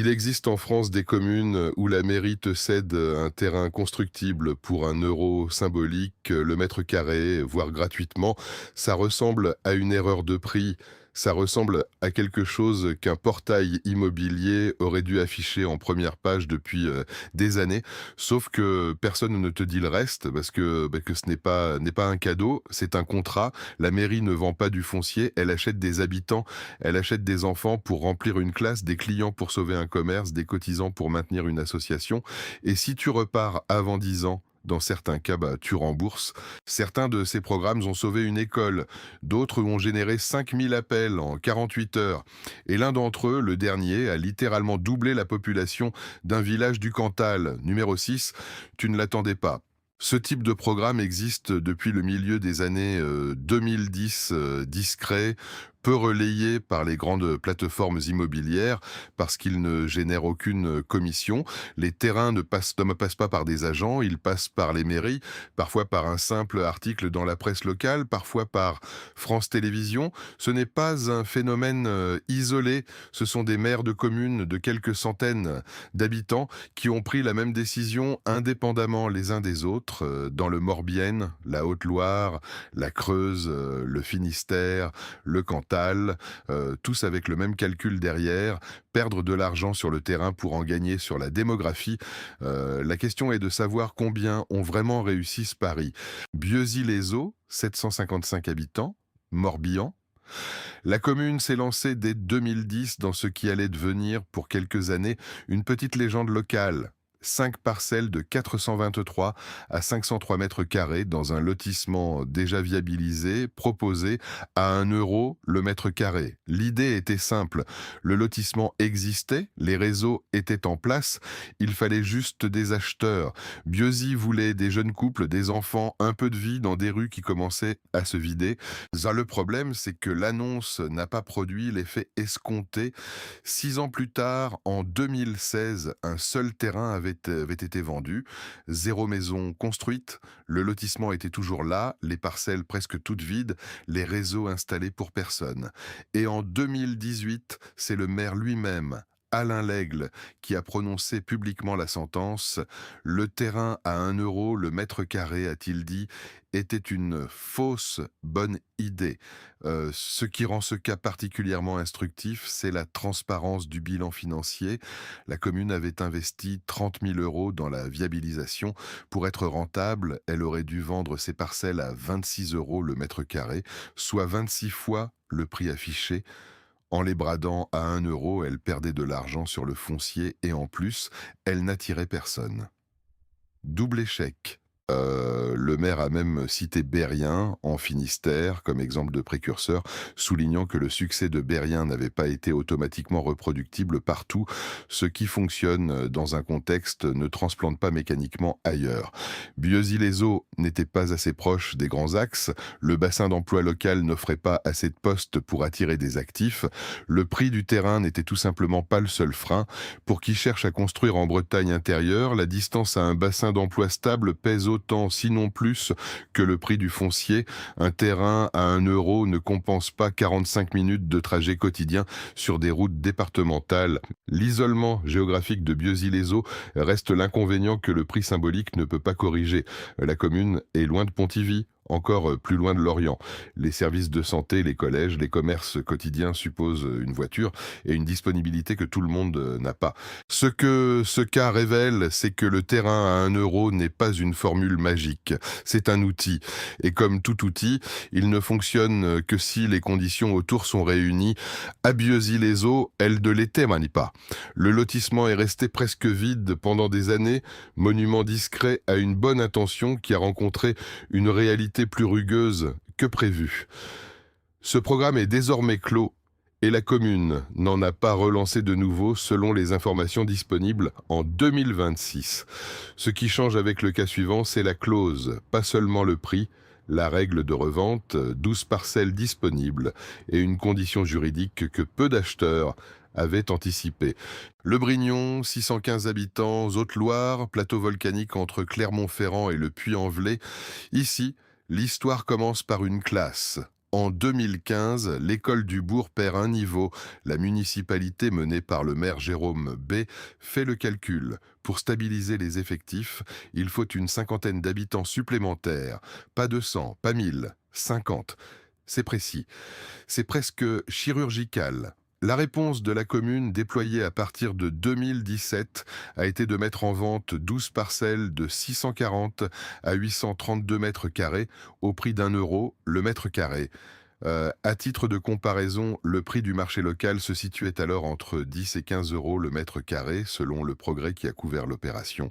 Il existe en France des communes où la mairie te cède un terrain constructible pour 1 euro symbolique le mètre carré, voire gratuitement. Ça ressemble à une erreur de prix. Ça ressemble à quelque chose qu'un portail immobilier aurait dû afficher en première page depuis des années. Sauf que personne ne te dit le reste parce que ce n'est pas un cadeau, c'est un contrat. La mairie ne vend pas du foncier, elle achète des habitants, elle achète des enfants pour remplir une classe, des clients pour sauver un commerce, des cotisants pour maintenir une association. Et si tu repars avant 10 ans, dans certains cas, tu rembourses. Certains de ces programmes ont sauvé une école, d'autres ont généré 5000 appels en 48 heures. Et l'un d'entre eux, le dernier, a littéralement doublé la population d'un village du Cantal. Numéro 6, tu ne l'attendais pas. Ce type de programme existe depuis le milieu des années 2010, discret, peu relayé par les grandes plateformes immobilières parce qu'il ne génère aucune commission. Les terrains ne passent pas par des agents, ils passent par les mairies, parfois par un simple article dans la presse locale, parfois par France Télévisions. Ce n'est pas un phénomène isolé, ce sont des maires de communes de quelques centaines d'habitants qui ont pris la même décision indépendamment les uns des autres, dans le Morbihan, la Haute-Loire, la Creuse, le Finistère, le Cantal, tous avec le même calcul derrière, perdre de l'argent sur le terrain pour en gagner sur la démographie. La question est de savoir combien ont vraiment réussi ce pari. Bieuzy-les-Eaux, 755 habitants, Morbihan. La commune s'est lancée dès 2010 dans ce qui allait devenir, pour quelques années, une petite légende locale. 5 parcelles de 423 à 503 mètres carrés dans un lotissement déjà viabilisé, proposé à 1 euro le mètre carré. L'idée était simple. Le lotissement existait, les réseaux étaient en place, il fallait juste des acheteurs. Bieuzy voulait des jeunes couples, des enfants, un peu de vie dans des rues qui commençaient à se vider. Ça, le problème, c'est que l'annonce n'a pas produit l'effet escompté. 6 ans plus tard, en 2016, un seul terrain avait été vendu. Zéro maison construite, le lotissement était toujours là, les parcelles presque toutes vides, les réseaux installés pour personne. Et en 2018, c'est le maire lui-même, Alain Lègle, qui a prononcé publiquement la sentence. Le terrain à 1 euro le mètre carré, a-t-il dit, était une fausse bonne idée. Ce qui rend ce cas particulièrement instructif, c'est la transparence du bilan financier. La commune avait investi 30 000 euros dans la viabilisation. Pour être rentable, elle aurait dû vendre ses parcelles à 26 euros le mètre carré, soit 26 fois le prix affiché. En les bradant à 1 euro, elle perdait de l'argent sur le foncier et en plus, elle n'attirait personne. Double échec. Le maire a même cité Berrien, en Finistère, comme exemple de précurseur, soulignant que le succès de Berrien n'avait pas été automatiquement reproductible partout. Ce qui fonctionne dans un contexte ne transplante pas mécaniquement ailleurs. Bieuzy-les-Eaux n'était pas assez proche des grands axes, le bassin d'emploi local n'offrait pas assez de postes pour attirer des actifs, le prix du terrain n'était tout simplement pas le seul frein. Pour qui cherche à construire en Bretagne intérieure, la distance à un bassin d'emploi stable pèse autant, sinon plus, que le prix du foncier. Un terrain à 1 euro ne compense pas 45 minutes de trajet quotidien sur des routes départementales. L'isolement géographique de Bieuzy-les-Eaux reste l'inconvénient que le prix symbolique ne peut pas corriger. La commune est loin de Pontivy, encore plus loin de Lorient. Les services de santé, les collèges, les commerces quotidiens supposent une voiture et une disponibilité que tout le monde n'a pas. Ce que ce cas révèle, c'est que le terrain à 1 euro n'est pas une formule magique, c'est un outil. Et comme tout outil, il ne fonctionne que si les conditions autour sont réunies. À Bieuzy-les-Eaux, elle ne l'était pas. Le lotissement est resté presque vide pendant des années, monument discret à une bonne intention qui a rencontré une réalité plus rugueuse que prévu. Ce programme est désormais clos et la commune n'en a pas relancé de nouveau selon les informations disponibles en 2026. Ce qui change avec le cas suivant, c'est la clause, pas seulement le prix, la règle de revente, 12 parcelles disponibles et une condition juridique que peu d'acheteurs avaient anticipé. Le Brignon, 615 habitants, Haute-Loire, plateau volcanique entre Clermont-Ferrand et le Puy-en-Velay. Ici, l'histoire commence par une classe. En 2015, l'école du bourg perd un niveau. La municipalité menée par le maire Jérôme B fait le calcul. Pour stabiliser les effectifs, il faut une cinquantaine d'habitants supplémentaires. Pas 200, pas 1000, 50. C'est précis. C'est presque chirurgical. La réponse de la commune, déployée à partir de 2017, a été de mettre en vente 12 parcelles de 640 à 832 mètres carrés au prix d'1 € le mètre carré. À titre de comparaison, le prix du marché local se situait alors entre 10 et 15 € le mètre carré, selon le progrès qui a couvert l'opération.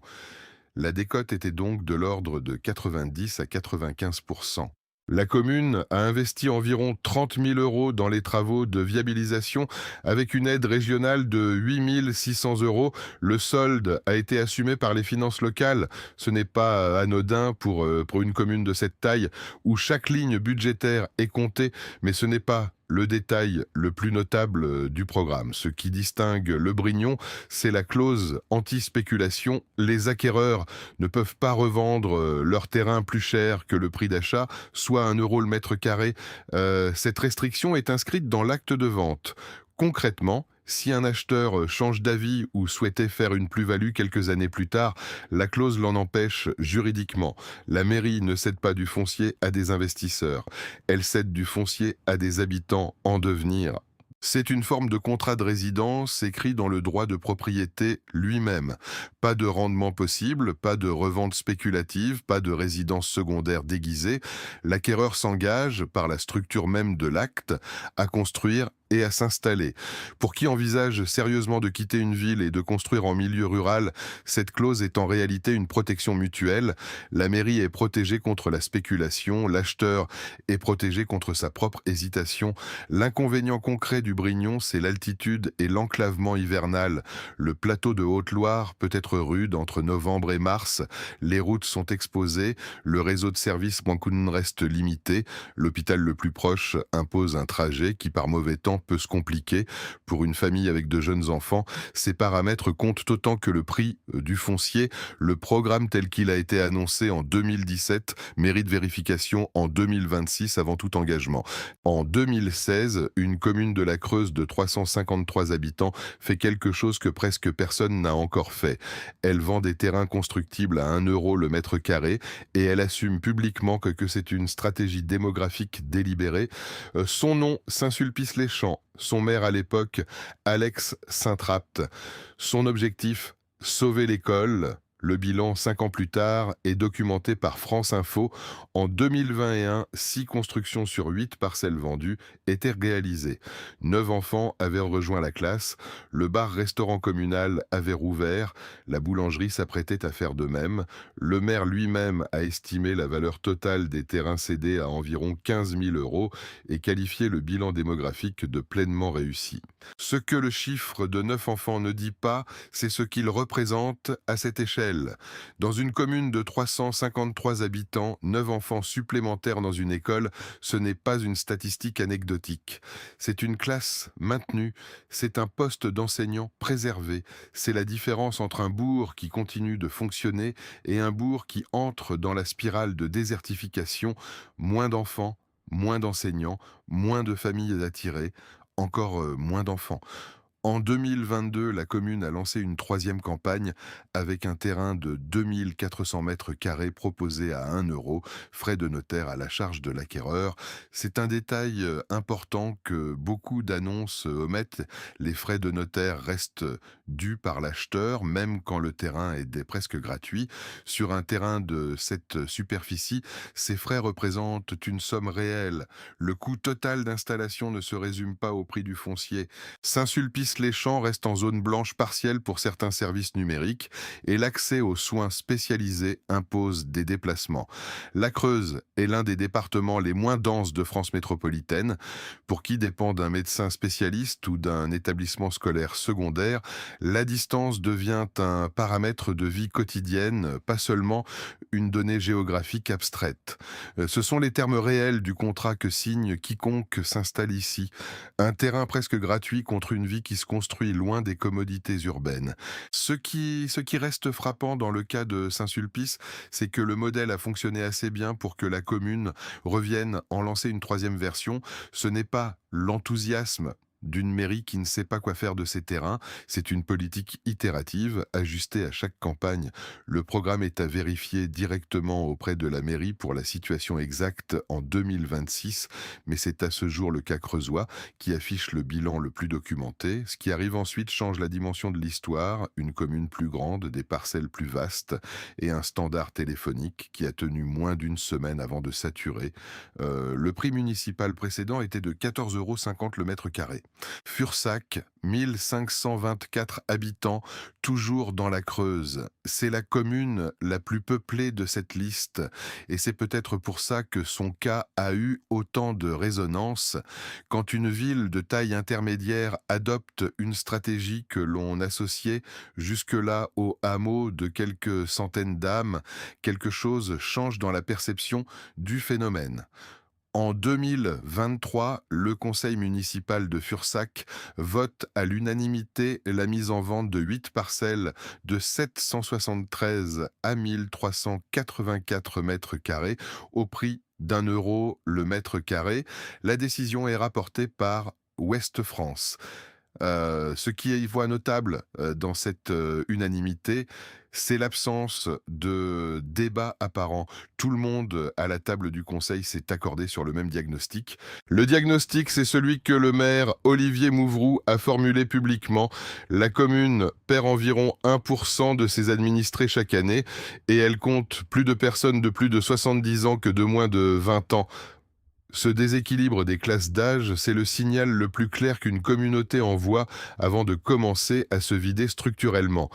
La décote était donc de l'ordre de 90 à 95%. La commune a investi environ 30 000 € dans les travaux de viabilisation avec une aide régionale de 8 600 €. Le solde a été assumé par les finances locales. Ce n'est pas anodin pour une commune de cette taille où chaque ligne budgétaire est comptée, mais ce n'est pas le détail le plus notable du programme. Ce qui distingue le Brignon, c'est la clause anti-spéculation. Les acquéreurs ne peuvent pas revendre leur terrain plus cher que le prix d'achat, soit 1 € le mètre carré. Cette restriction est inscrite dans l'acte de vente. Concrètement, si un acheteur change d'avis ou souhaitait faire une plus-value quelques années plus tard, la clause l'en empêche juridiquement. La mairie ne cède pas du foncier à des investisseurs. Elle cède du foncier à des habitants en devenir. C'est une forme de contrat de résidence écrit dans le droit de propriété lui-même. Pas de rendement possible, pas de revente spéculative, pas de résidence secondaire déguisée. L'acquéreur s'engage, par la structure même de l'acte, à construire et à s'installer. Pour qui envisage sérieusement de quitter une ville et de construire en milieu rural, cette clause est en réalité une protection mutuelle. La mairie est protégée contre la spéculation, l'acheteur est protégé contre sa propre hésitation. L'inconvénient concret du Brignon, c'est l'altitude et l'enclavement hivernal. Le plateau de Haute-Loire peut être rude entre novembre et mars. Les routes sont exposées, le réseau de services Mankoun reste limité. L'hôpital le plus proche impose un trajet qui, par mauvais temps, peut se compliquer. Pour une famille avec de jeunes enfants, ces paramètres comptent autant que le prix du foncier. Le programme tel qu'il a été annoncé en 2017 mérite vérification en 2026 avant tout engagement. En 2016, une commune de la Creuse de 353 habitants fait quelque chose que presque personne n'a encore fait. Elle vend des terrains constructibles à 1 € le mètre carré et elle assume publiquement que c'est une stratégie démographique délibérée. Son nom, Saint-Sulpice-les-Champs. Son maire à l'époque, Alex Saintrapt. Son objectif, sauver l'école. Le bilan, 5 ans plus tard, est documenté par France Info. En 2021, 6 constructions sur 8 parcelles vendues étaient réalisées. 9 enfants avaient rejoint la classe. Le bar-restaurant communal avait rouvert. La boulangerie s'apprêtait à faire de même. Le maire lui-même a estimé la valeur totale des terrains cédés à environ 15 000 € et qualifié le bilan démographique de pleinement réussi. Ce que le chiffre de 9 enfants ne dit pas, c'est ce qu'il représente à cette échelle. Dans une commune de 353 habitants, 9 enfants supplémentaires dans une école, ce n'est pas une statistique anecdotique. C'est une classe maintenue, c'est un poste d'enseignant préservé. C'est la différence entre un bourg qui continue de fonctionner et un bourg qui entre dans la spirale de désertification. Moins d'enfants, moins d'enseignants, moins de familles attirées, encore moins d'enfants. En 2022, la commune a lancé une 3e campagne avec un terrain de 2400 mètres carrés proposé à 1 €, frais de notaire à la charge de l'acquéreur. C'est un détail important que beaucoup d'annonces omettent. Les frais de notaire restent dus par l'acheteur, même quand le terrain est presque gratuit. Sur un terrain de cette superficie, ces frais représentent une somme réelle. Le coût total d'installation ne se résume pas au prix du foncier. Saint-Sulpice-les-Champs reste en zone blanche partielle pour certains services numériques et l'accès aux soins spécialisés impose des déplacements. La Creuse est l'un des départements les moins denses de France métropolitaine. Pour qui dépend d'un médecin spécialiste ou d'un établissement scolaire secondaire, la distance devient un paramètre de vie quotidienne, pas seulement une donnée géographique abstraite. Ce sont les termes réels du contrat que signe quiconque s'installe ici. Un terrain presque gratuit contre une vie qui se construit loin des commodités urbaines. Ce qui reste frappant dans le cas de Saint-Sulpice, c'est que le modèle a fonctionné assez bien pour que la commune revienne en lancer une troisième version. Ce n'est pas l'enthousiasme d'une mairie qui ne sait pas quoi faire de ses terrains, c'est une politique itérative, ajustée à chaque campagne. Le programme est à vérifier directement auprès de la mairie pour la situation exacte en 2026, mais c'est à ce jour le cas creusois qui affiche le bilan le plus documenté. Ce qui arrive ensuite change la dimension de l'histoire, une commune plus grande, des parcelles plus vastes et un standard téléphonique qui a tenu moins d'une semaine avant de saturer. Le prix municipal précédent était de 14,50 € le mètre carré. Fursac, 1524 habitants, toujours dans la Creuse. C'est la commune la plus peuplée de cette liste et c'est peut-être pour ça que son cas a eu autant de résonance. Quand une ville de taille intermédiaire adopte une stratégie que l'on associait jusque-là au hameau de quelques centaines d'âmes, quelque chose change dans la perception du phénomène. En 2023, le conseil municipal de Fursac vote à l'unanimité la mise en vente de 8 parcelles de 773 à 1384 mètres carrés au prix d'1 € le mètre carré. La décision est rapportée par Ouest France. Ce qui y voit notable dans cette unanimité, c'est l'absence de débat apparent. Tout le monde à la table du conseil s'est accordé sur le même diagnostic. Le diagnostic, c'est celui que le maire Olivier Mouvroux a formulé publiquement. La commune perd environ 1% de ses administrés chaque année et elle compte plus de personnes de plus de 70 ans que de moins de 20 ans. Ce déséquilibre des classes d'âge, c'est le signal le plus clair qu'une communauté envoie avant de commencer à se vider structurellement.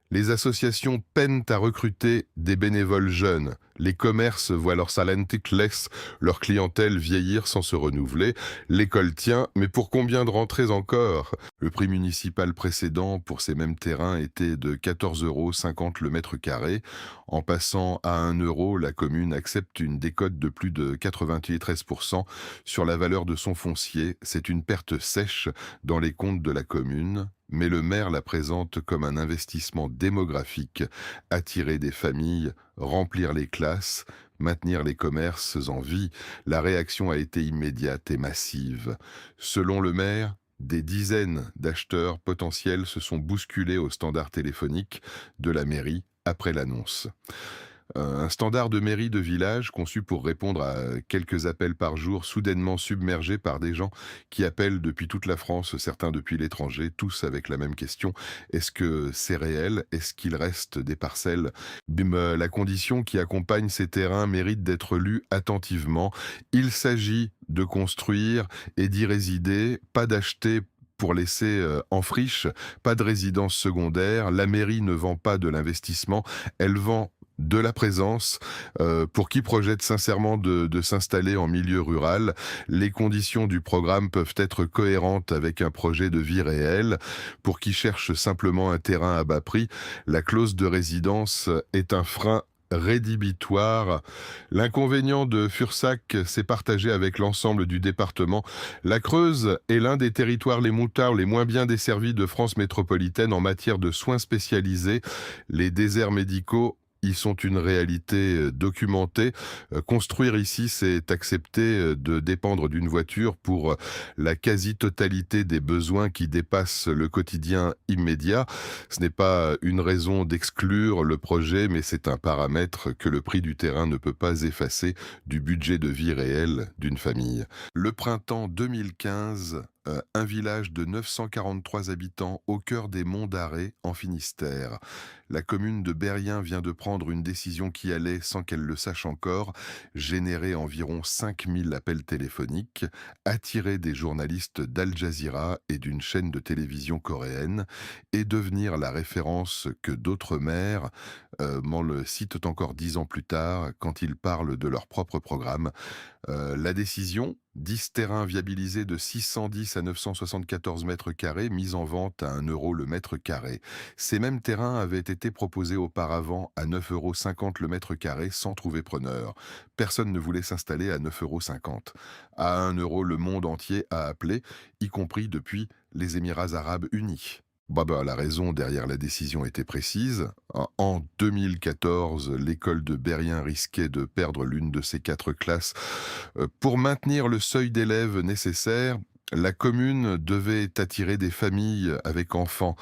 Les associations peinent à recruter des bénévoles jeunes. Les commerces voient leur Salentic-less, leur clientèle vieillir sans se renouveler. L'école tient, mais pour combien de rentrées encore? Le prix municipal précédent pour ces mêmes terrains était de 14,50 € le mètre carré. En passant à 1 €, la commune accepte une décote de plus de 93% sur la valeur de son foncier. C'est une perte sèche dans les comptes de la commune, mais le maire la présente comme un investissement démographique, attirer des familles, remplir les classes, maintenir les commerces en vie. La réaction a été immédiate et massive. Selon le maire, des dizaines d'acheteurs potentiels se sont bousculés au standard téléphonique de la mairie après l'annonce. Un standard de mairie de village conçu pour répondre à quelques appels par jour, soudainement submergé par des gens qui appellent depuis toute la France, certains depuis l'étranger, tous avec la même question. Est-ce que c'est réel? Est-ce qu'il reste des parcelles? La condition qui accompagne ces terrains mérite d'être lue attentivement. Il s'agit de construire et d'y résider, pas d'acheter pour laisser en friche, pas de résidence secondaire. La mairie ne vend pas de l'investissement, elle vend de la présence. Pour qui projette sincèrement de s'installer en milieu rural, les conditions du programme peuvent être cohérentes avec un projet de vie réel. Pour qui cherche simplement un terrain à bas prix, la clause de résidence est un frein rédhibitoire. L'inconvénient de Fursac s'est partagé avec l'ensemble du département. La Creuse est l'un des territoires les moutards les moins bien desservis de France métropolitaine en matière de soins spécialisés. Les déserts médicaux y sont une réalité documentée. Construire ici, c'est accepter de dépendre d'une voiture pour la quasi-totalité des besoins qui dépassent le quotidien immédiat. Ce n'est pas une raison d'exclure le projet, mais c'est un paramètre que le prix du terrain ne peut pas effacer du budget de vie réel d'une famille. Le printemps 2015, un village de 943 habitants au cœur des Monts d'Arrée, en Finistère. La commune de Berrien vient de prendre une décision qui allait, sans qu'elle le sache encore, générer environ 5000 appels téléphoniques, attirer des journalistes d'Al Jazeera et d'une chaîne de télévision coréenne, et devenir la référence que d'autres maires m'en le citent encore 10 ans plus tard quand ils parlent de leur propre programme. La décision, 10 terrains viabilisés de 610 à 974 mètres carrés, mis en vente à 1 € le mètre carré. Ces mêmes terrains avaient été proposés auparavant à 9,50 € le mètre carré sans trouver preneur. Personne ne voulait s'installer à 9,50 €. À 1 € le monde entier a appelé, y compris depuis les Émirats arabes unis. La raison derrière la décision était précise. En 2014, l'école de Berrien risquait de perdre l'une de ses 4 classes. Pour maintenir le seuil d'élèves nécessaire, la commune devait attirer des familles avec enfants,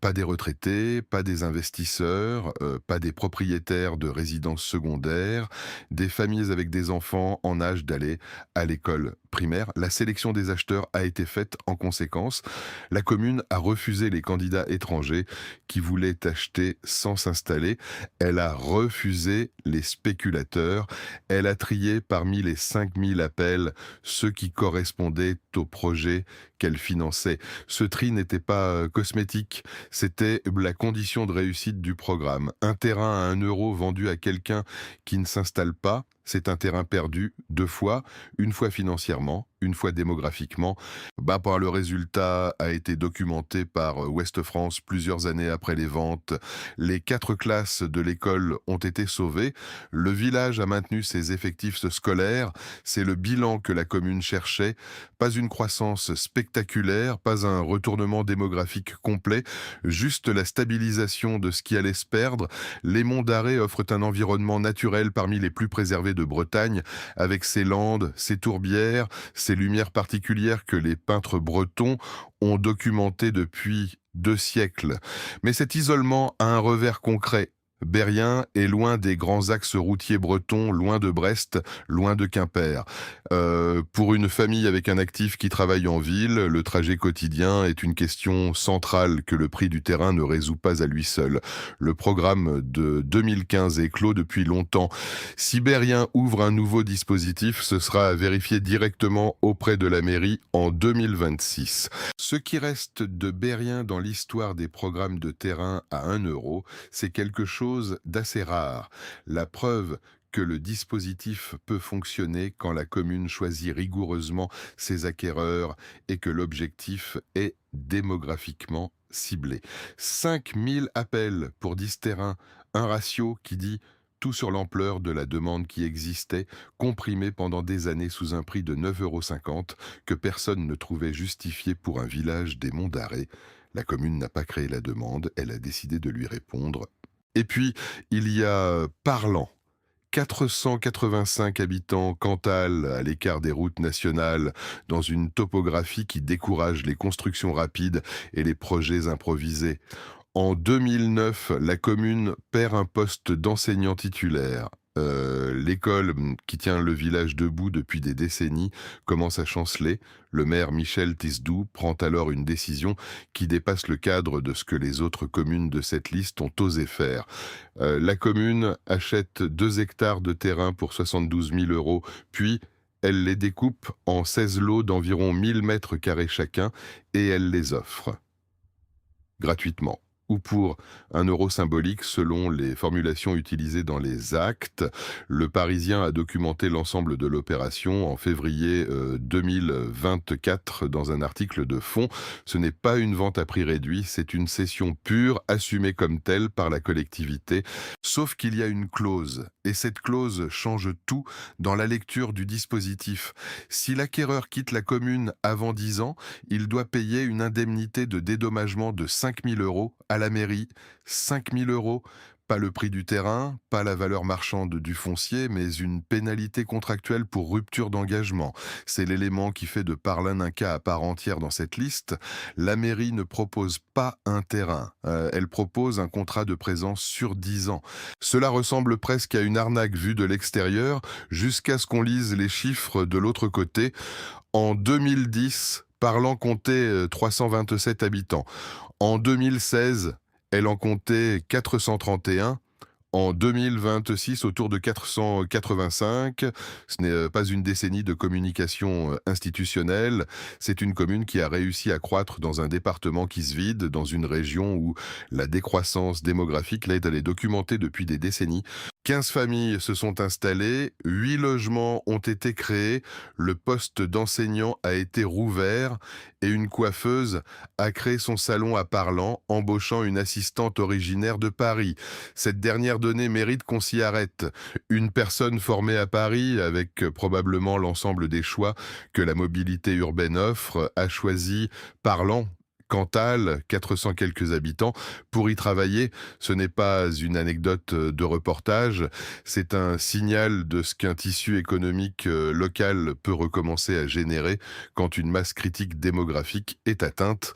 pas des retraités, pas des investisseurs, pas des propriétaires de résidences secondaires, des familles avec des enfants en âge d'aller à l'école primaire. La sélection des acheteurs a été faite en conséquence. La commune a refusé les candidats étrangers qui voulaient acheter sans s'installer. Elle a refusé les spéculateurs. Elle a trié parmi les 5000 appels ceux qui correspondaient au projet qu'elle finançait. Ce tri n'était pas cosmétique, c'était la condition de réussite du programme. Un terrain à 1 euro vendu à quelqu'un qui ne s'installe pas, c'est un terrain perdu 2 fois, une fois financièrement, une fois démographiquement. Le résultat a été documenté par Ouest France plusieurs années après les ventes. Les 4 classes de l'école ont été sauvées. Le village a maintenu ses effectifs scolaires. C'est le bilan que la commune cherchait. Pas une croissance spectaculaire, pas un retournement démographique complet, juste la stabilisation de ce qui allait se perdre. Les monts d'Arrée offrent un environnement naturel parmi les plus préservés de Bretagne, avec ses landes, ses tourbières, ces lumières particulières que les peintres bretons ont documentées depuis 2 siècles. Mais cet isolement a un revers concret. Berrien est loin des grands axes routiers bretons, loin de Brest, loin de Quimper. Pour une famille avec un actif qui travaille en ville, le trajet quotidien est une question centrale que le prix du terrain ne résout pas à lui seul. Le programme de 2015 est clos depuis longtemps. Si Berrien ouvre un nouveau dispositif, ce sera à vérifier directement auprès de la mairie en 2026. Ce qui reste de Berrien dans l'histoire des programmes de terrain à 1 euro, c'est quelque chose d'assez rare. La preuve que le dispositif peut fonctionner quand la commune choisit rigoureusement ses acquéreurs et que l'objectif est démographiquement ciblé. 5000 appels pour 10 terrains, un ratio qui dit tout sur l'ampleur de la demande qui existait, comprimée pendant des années sous un prix de 9,50 € que personne ne trouvait justifié pour un village des Monts d'Arrée. La commune n'a pas créé la demande, elle a décidé de lui répondre. Et puis, il y a Parlant. 485 habitants, Cantal, à l'écart des routes nationales, dans une topographie qui décourage les constructions rapides et les projets improvisés. En 2009, la commune perd un poste d'enseignant titulaire. L'école qui tient le village debout depuis des décennies commence à chanceler. Le maire Michel Tisdou prend alors une décision qui dépasse le cadre de ce que les autres communes de cette liste ont osé faire. La commune achète 2 hectares de terrain pour 72 000 €, puis elle les découpe en 16 lots d'environ 1000 mètres carrés chacun et elle les offre gratuitement ou pour 1 € symbolique selon les formulations utilisées dans les actes. Le Parisien a documenté l'ensemble de l'opération en février 2024 dans un article de fond. Ce n'est pas une vente à prix réduit, c'est une cession pure, assumée comme telle par la collectivité. Sauf qu'il y a une clause, et cette clause change tout dans la lecture du dispositif. Si l'acquéreur quitte la commune avant 10 ans, il doit payer une indemnité de dédommagement de 5 000 € à la mairie. 5 000 €, pas le prix du terrain, pas la valeur marchande du foncier, mais une pénalité contractuelle pour rupture d'engagement. C'est l'élément qui fait de Parlin un cas à part entière dans cette liste. La mairie ne propose pas un terrain, elle propose un contrat de présence sur 10 ans. Cela ressemble presque à une arnaque vue de l'extérieur, jusqu'à ce qu'on lise les chiffres de l'autre côté. En 2010, Parlant comptait 327 habitants. En 2016, elle en comptait 431. En 2026, autour de 485. Ce n'est pas une décennie de communication institutionnelle. C'est une commune qui a réussi à croître dans un département qui se vide, dans une région où la décroissance démographique l'aide à les documenter depuis des décennies. 15 familles se sont installées, 8 logements ont été créés, le poste d'enseignant a été rouvert et une coiffeuse a créé son salon à Parlant, embauchant une assistante originaire de Paris. Cette dernière donnée mérite qu'on s'y arrête. Une personne formée à Paris, avec probablement l'ensemble des choix que la mobilité urbaine offre, a choisi Parlant. Cantal, 400 quelques habitants, pour y travailler. Ce n'est pas une anecdote de reportage, c'est un signal de ce qu'un tissu économique local peut recommencer à générer quand une masse critique démographique est atteinte.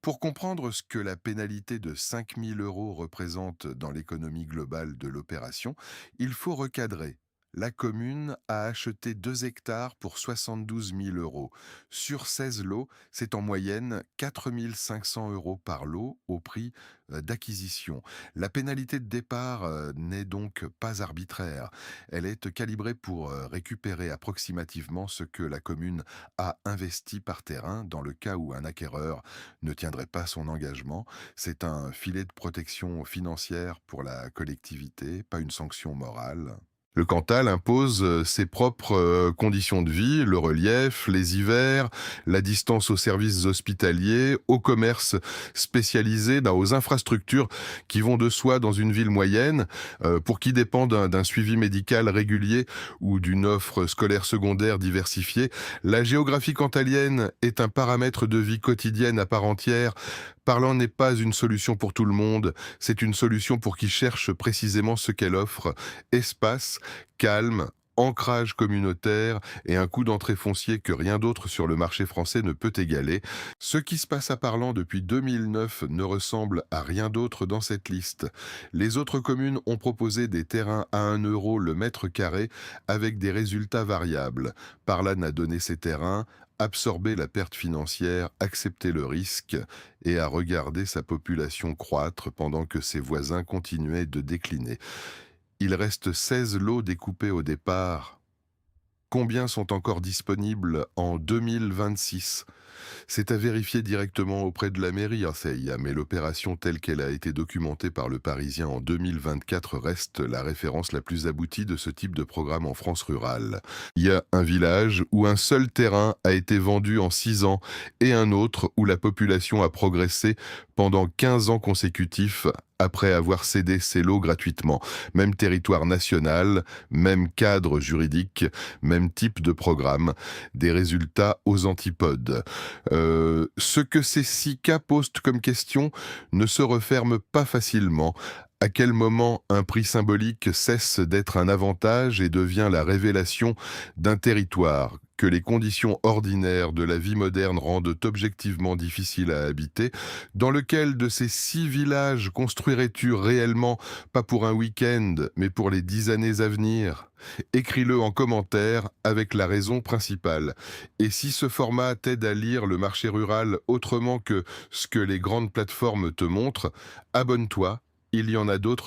Pour comprendre ce que la pénalité de 5 000 € représente dans l'économie globale de l'opération, il faut recadrer. La commune a acheté 2 hectares pour 72 000 €. Sur 16 lots, c'est en moyenne 4 500 € par lot au prix d'acquisition. La pénalité de départ n'est donc pas arbitraire. Elle est calibrée pour récupérer approximativement ce que la commune a investi par terrain dans le cas où un acquéreur ne tiendrait pas son engagement. C'est un filet de protection financière pour la collectivité, pas une sanction morale. Le Cantal impose ses propres conditions de vie, le relief, les hivers, la distance aux services hospitaliers, au commerce spécialisé, aux infrastructures qui vont de soi dans une ville moyenne, pour qui dépend d'un suivi médical régulier ou d'une offre scolaire secondaire diversifiée. La géographie cantalienne est un paramètre de vie quotidienne à part entière. Parlant n'est pas une solution pour tout le monde, c'est une solution pour qui cherche précisément ce qu'elle offre: espace, calme, ancrage communautaire et un coût d'entrée foncier que rien d'autre sur le marché français ne peut égaler. Ce qui se passe à Parlant depuis 2009 ne ressemble à rien d'autre dans cette liste. Les autres communes ont proposé des terrains à 1 € le mètre carré avec des résultats variables. Parlant a donné ses terrains, absorber la perte financière, accepter le risque et à regarder sa population croître pendant que ses voisins continuaient de décliner. Il reste 16 lots découpés au départ. Combien sont encore disponibles en 2026? C'est à vérifier directement auprès de la mairie, Arceia, mais l'opération telle qu'elle a été documentée par Le Parisien en 2024 reste la référence la plus aboutie de ce type de programme en France rurale. Il y a un village où un seul terrain a été vendu en 6 ans et un autre où la population a progressé pendant 15 ans consécutifs après avoir cédé ses lots gratuitement. Même territoire national, même cadre juridique, même type de programme, des résultats aux antipodes. Ce que ces 6 cas posent comme question ne se referme pas facilement. À quel moment un prix symbolique cesse d'être un avantage et devient la révélation d'un territoire que les conditions ordinaires de la vie moderne rendent objectivement difficile à habiter? Dans lequel de ces 6 villages construirais-tu réellement, pas pour un week-end, mais pour les 10 années à venir? Écris-le en commentaire avec la raison principale. Et si ce format t'aide à lire le marché rural autrement que ce que les grandes plateformes te montrent, abonne-toi, il y en a d'autres